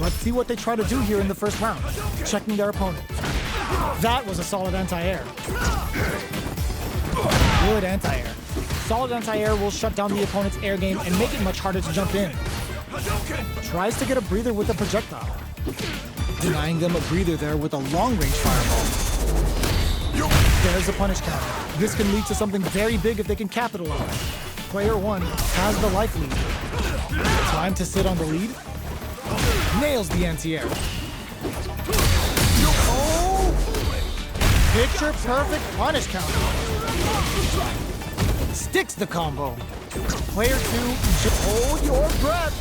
Let's see what they try to do here in the first round. Checking their opponent. That was a solid anti-air. Good anti-air. Solid anti-air will shut down the opponent's air game and make it much harder to jump in. Tries to get a breather with a projectile. Denying them a breather there with a long-range fireball. There's a punish counter. This can lead to something very big if they can capitalize. Player 1 has the life lead. Time to sit on the lead. Nails the anti-air. Oh! Picture perfect punish counter. Sticks the combo. Player 2, just hold your breath.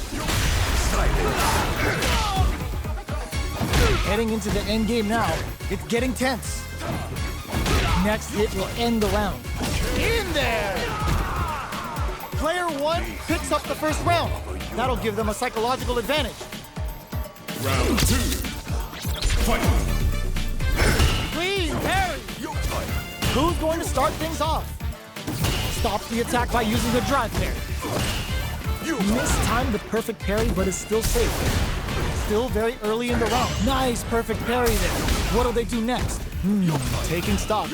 Heading into the end game now. It's getting tense. Next hit will end the round. In there! Player 1 picks up the first round. That'll give them a psychological advantage. Round 2. Fight! Please, parry! Who's going to start things off? Stops the attack by using the drive parry. Mistimed the perfect parry, but is still safe. Still very early in the round. Nice, perfect parry there. What'll they do next? Taking stock.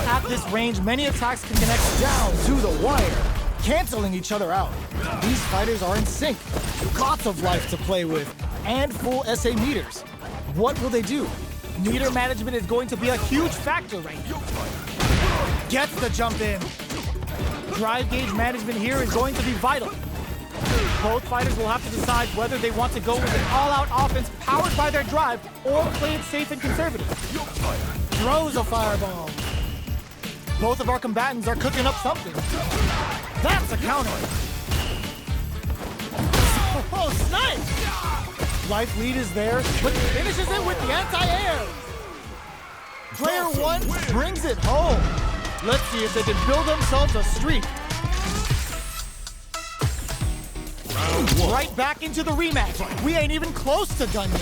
At this range, many attacks can connect down to the wire, canceling each other out. These fighters are in sync. Lots of life to play with, and full SA meters. What will they do? Meter management is going to be a huge factor right now. Gets the jump in. Drive gauge management here is going to be vital. Both fighters will have to decide whether they want to go with an all-out offense powered by their drive or play it safe and conservative. Throws a fireball. Both of our combatants are cooking up something. That's a counter. Oh, snipe! Life lead is there, but finishes it with the anti-air. Player 1 brings it home. Let's see if they can build themselves a streak. Right back into the rematch. We ain't even close to done yet.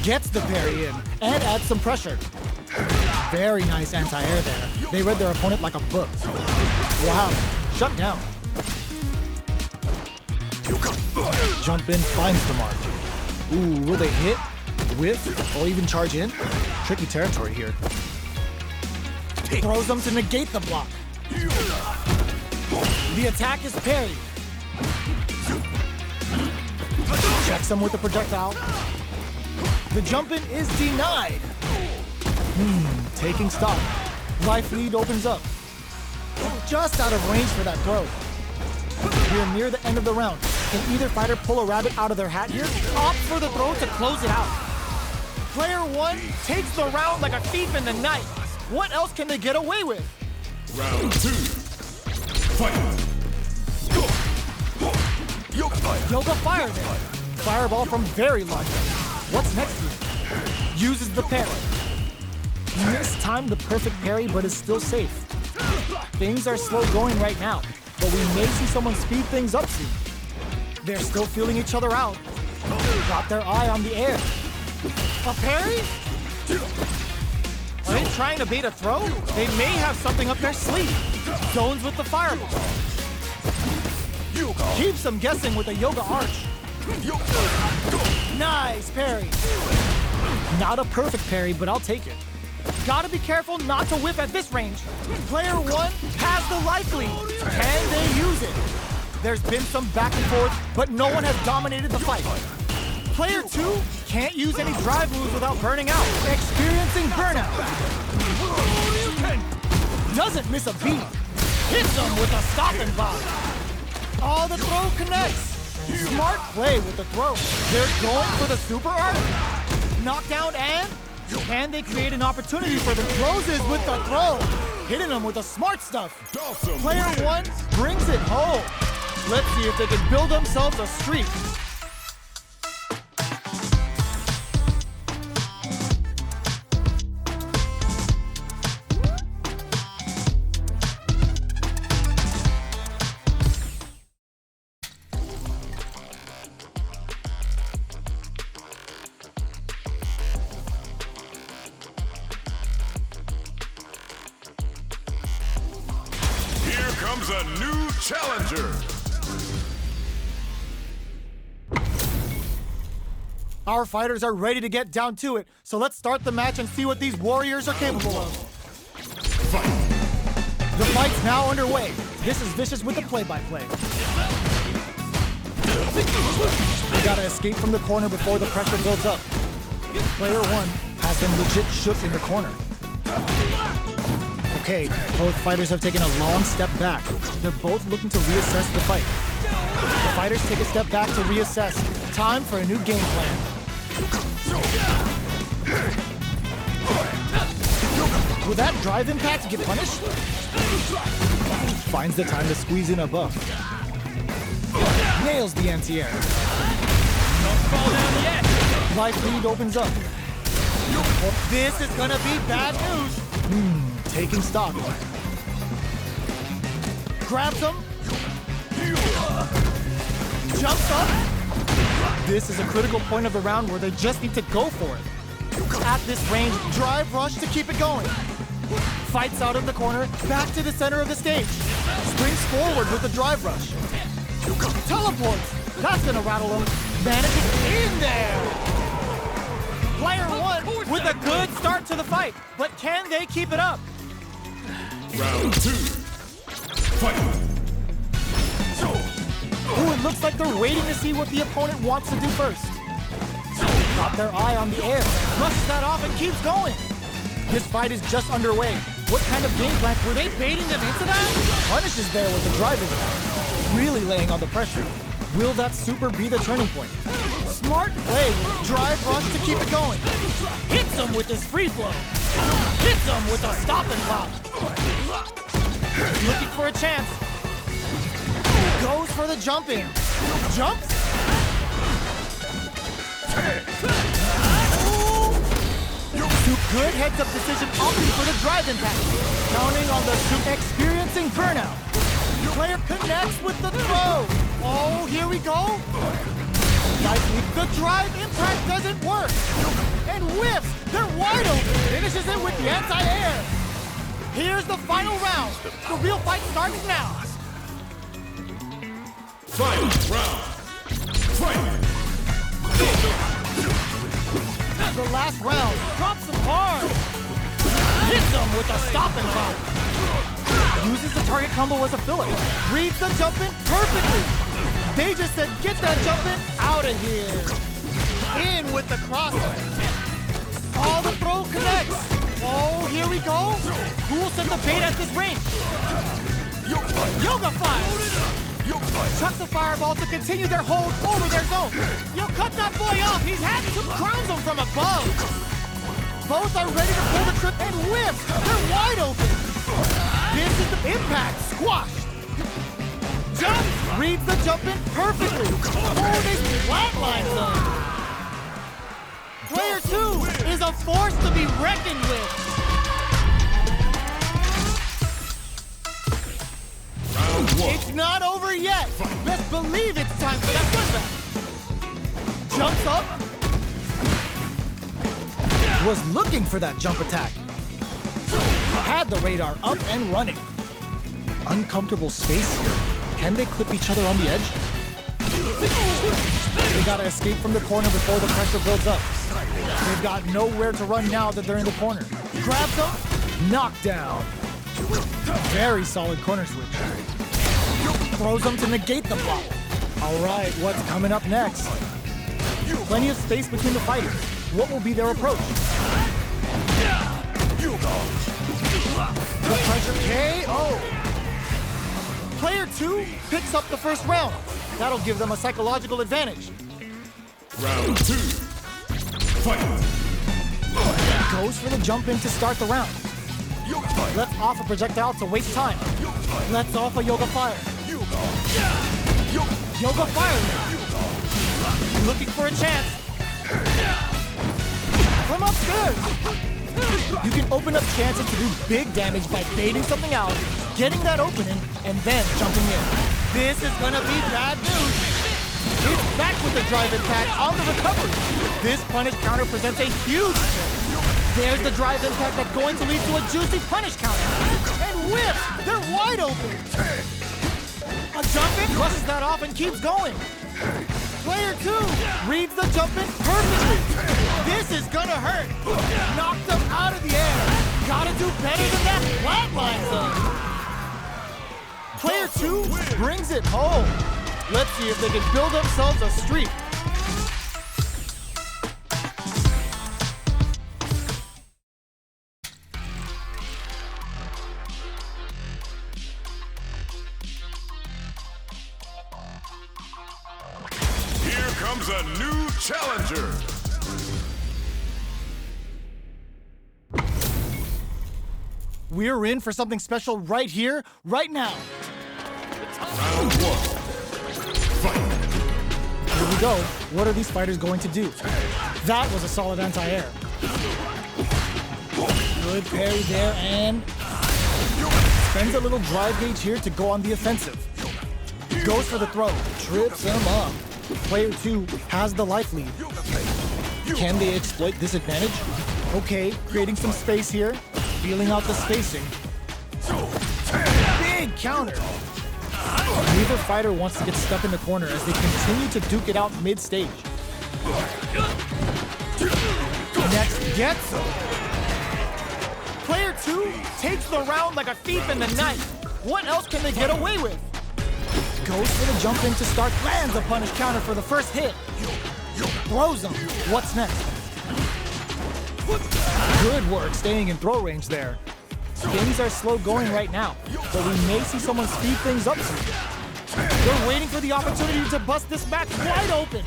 Gets the parry in and adds some pressure. Very nice anti-air there. They read their opponent like a book. Wow, shut down. Jump in finds the mark. Ooh, will they hit, whiff, or even charge in? Tricky territory here. Throws them to negate the block. The attack is parried. Checks them with the projectile. The jump in is denied. Taking stock. Life lead opens up. Just out of range for that throw. We're near the end of the round. Can either fighter pull a rabbit out of their hat here? Opt for the throw to close it out. Player 1 takes the round like a thief in the night. What else can they get away with? Round 2. Fight! Yoga fires it. Fireball from very long. What's next here? Uses the parry. Mistimed the perfect parry, but is still safe. Things are slow going right now, but we may see someone speed things up soon. They're still feeling each other out. Got their eye on the air. A parry? Are they trying to bait a throw? They may have something up their sleeve. Zones with the fireball. Keeps them guessing with a yoga arch. Nice parry. Not a perfect parry, but I'll take it. Gotta be careful not to whiff at this range. Player 1 has the life lead. Can they use it? There's been some back and forth, but no one has dominated the fight. Player 2 can't use any drive moves without burning out. Experiencing burnout. Doesn't miss a beat. Hits them with a stop and block. Oh, the throw connects. Smart play with the throw. They're going for the super art. Knockdown and can they create an opportunity for the closes with the throw? Hitting them with the smart stuff. Player 1 brings it home. Let's see if they can build themselves a streak. Comes a new challenger. Our fighters are ready to get down to it, so let's start the match and see what these warriors are capable of. The fight's now underway. This is Vicious with the play-by-play. We gotta escape from the corner before the pressure builds up. Player 1 has been legit shook in the corner. Okay, both fighters have taken a long step back. They're both looking to reassess the fight. The fighters take a step back to reassess. Time for a new game plan. Will that drive impact get punished? Finds the time to squeeze in a buff. Nails the anti-air. Don't fall down yet. Life lead opens up. This is gonna be bad news. Taking stock. Grabs him. Jumps up. This is a critical point of the round where they just need to go for it. At this range, drive rush to keep it going. Fights out of the corner, back to the center of the stage. Springs forward with the drive rush. Teleports. That's gonna rattle him. Manages in there. Player 1 with a good start to the fight, but can they keep it up? Round 2. Fight. Ooh, it looks like they're waiting to see what the opponent wants to do first. Got their eye on the air, brushes that off and keeps going. This fight is just underway. What kind of game plan were they baiting them into that? Punish is there with the drive impact, really laying on the pressure. Will that super be the turning point? Smart play with drive rush to keep it going. Hits him with his free flow. Hits him with a stop and pop. Looking for a chance. Goes for the jump in. Jumps. Good heads-up decision opting for the drive impact. Counting on the Soup experiencing burnout. Player connects with the throw. Oh, here we go. Likely the drive impact doesn't work. And whiffs. They're wide open. Finishes it with the anti-air. Here's the final round. The real fight starts now. Final round. Fight. The last round. Drops him hard. Hits him with a stop and pop. Uses the target combo as a filler. Reads the jump in perfectly. They just said, get that jump in out of here. In with the crosser. Oh, the throw connects. Oh, here we go. Who will set the bait at this range? Yoga Fire. Chucks the fireball to continue their hold over their zone. Yo, cut that boy off. He's had to crowns him from above. Both are ready to pull the trip and whiffs. They're wide open. This is the impact. Squashed. Jump. Reads the jump in perfectly. Oh, they flatlines them. Player 2 is a force to be reckoned with. Round 1. It's not over yet. Best believe it's time for that comeback. Jumps up. Was looking for that jump attack. Had the radar up and running. Uncomfortable space here. Can they clip each other on the edge? They gotta escape from the corner before the pressure builds up. They've got nowhere to run now that they're in the corner. Grabs them. Knockdown. Very solid corner switch. Throws them to negate the block. All right, what's coming up next? Plenty of space between the fighters. What will be their approach? The pressure KO. Player 2 picks up the first round. That'll give them a psychological advantage. Round 2. Fight. Goes for the jump in to start the round. Let's off a projectile to waste time. Let's off a Yoga Fire. Yoga Fire. Looking for a chance. From upstairs. You can open up chances to do big damage by baiting something out, getting that opening, and then jumping in. This is gonna be bad news. He's back with the drive impact on the recovery. This punish counter presents a huge threat. There's the drive impact that's going to lead to a juicy punish counter. And whip! They're wide open! A jump in, brushes that off and keeps going. Player 2 Reads the jump in perfectly. This is gonna hurt. Knocked him out of the air. Gotta do better than that. Flatlines him. Player 2 brings it home. Let's see if they can build themselves a streak. Here comes a new challenger. We're in for something special right here, right now. Round 1. Fight. Here we go. What are these fighters going to do? That was a solid anti-air. Good parry there, and spends a little drive gauge here to go on the offensive. Goes for the throw, trips him up. Player 2 has the life lead. Can they exploit this advantage? Okay, creating some space here, feeling out the spacing. Big counter. Neither fighter wants to get stuck in the corner as they continue to duke it out mid-stage. Next gets him. Player 2 takes the round like a thief in the night. What else can they get away with? Goes for the jump in to start, lands a punish counter for the first hit. Throws him. What's next? Good work staying in throw range there. Things are slow going right now, but we may see someone speed things up soon. They're waiting for the opportunity to bust this match wide open.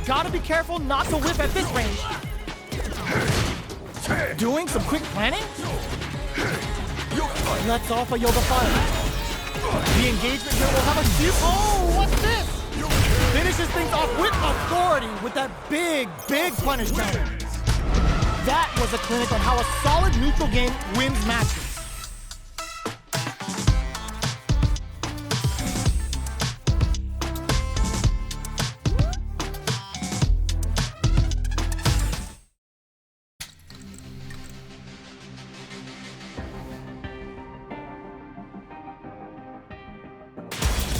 Gotta be careful not to whip at this range. Doing some quick planning? Let's off a Yoga Fire. The engagement here will have a deep... Oh, what's this? Finishes things off with authority with that big punish counter. That was a clinic on how a solid neutral game wins matches.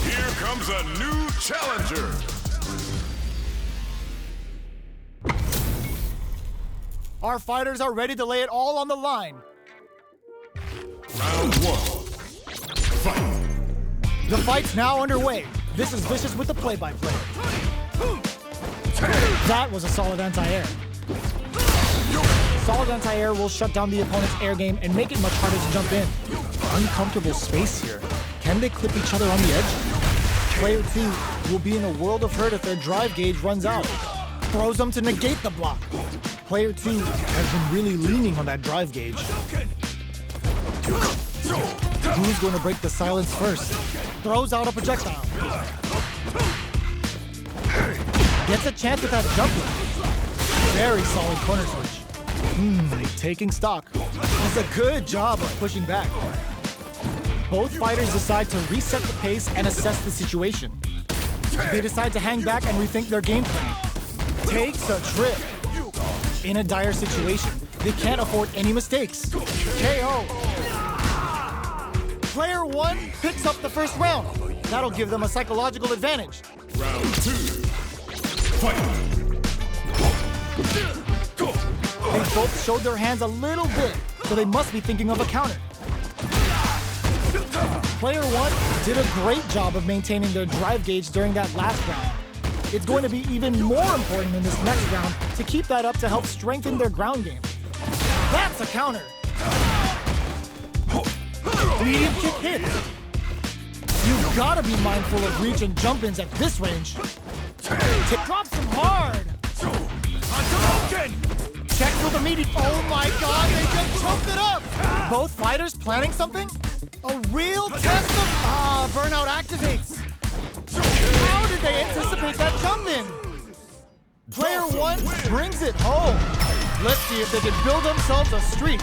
Here comes a new challenger. Our fighters are ready to lay it all on the line. Round 1. Fight. The fight's now underway. This is Vicious with the play-by-play. That was a solid anti-air. Solid anti-air will shut down the opponent's air game and make it much harder to jump in. Uncomfortable space here. Can they clip each other on the edge? Player 2 will be in a world of hurt if their drive gauge runs out. Throws them to negate the block. Player 2 has been really leaning on that drive gauge. Who's going to break the silence first? Throws out a projectile. Gets a chance with that jump lift. Very solid corner switch. Taking stock. Does a good job of pushing back. Both fighters decide to reset the pace and assess the situation. They decide to hang back and rethink their game plan. Takes a trip. In a dire situation, they can't afford any mistakes. KO. Player 1 picks up the first round. That'll give them a psychological advantage. Round 2. Fight. They both showed their hands a little bit, so they must be thinking of a counter. Player 1 did a great job of maintaining their drive gauge during that last round. It's going to be even more important in this next round to keep that up to help strengthen their ground game. That's a counter. Medium kick hit. You've got to be mindful of reach and jump-ins at this range. Drops him hard. Checks with immediate. Oh my God, they just choked it up. Both fighters planning something? A real test of... burnout activates. How did they anticipate that jump in? Player 1 brings it home. Let's see if they can build themselves a streak.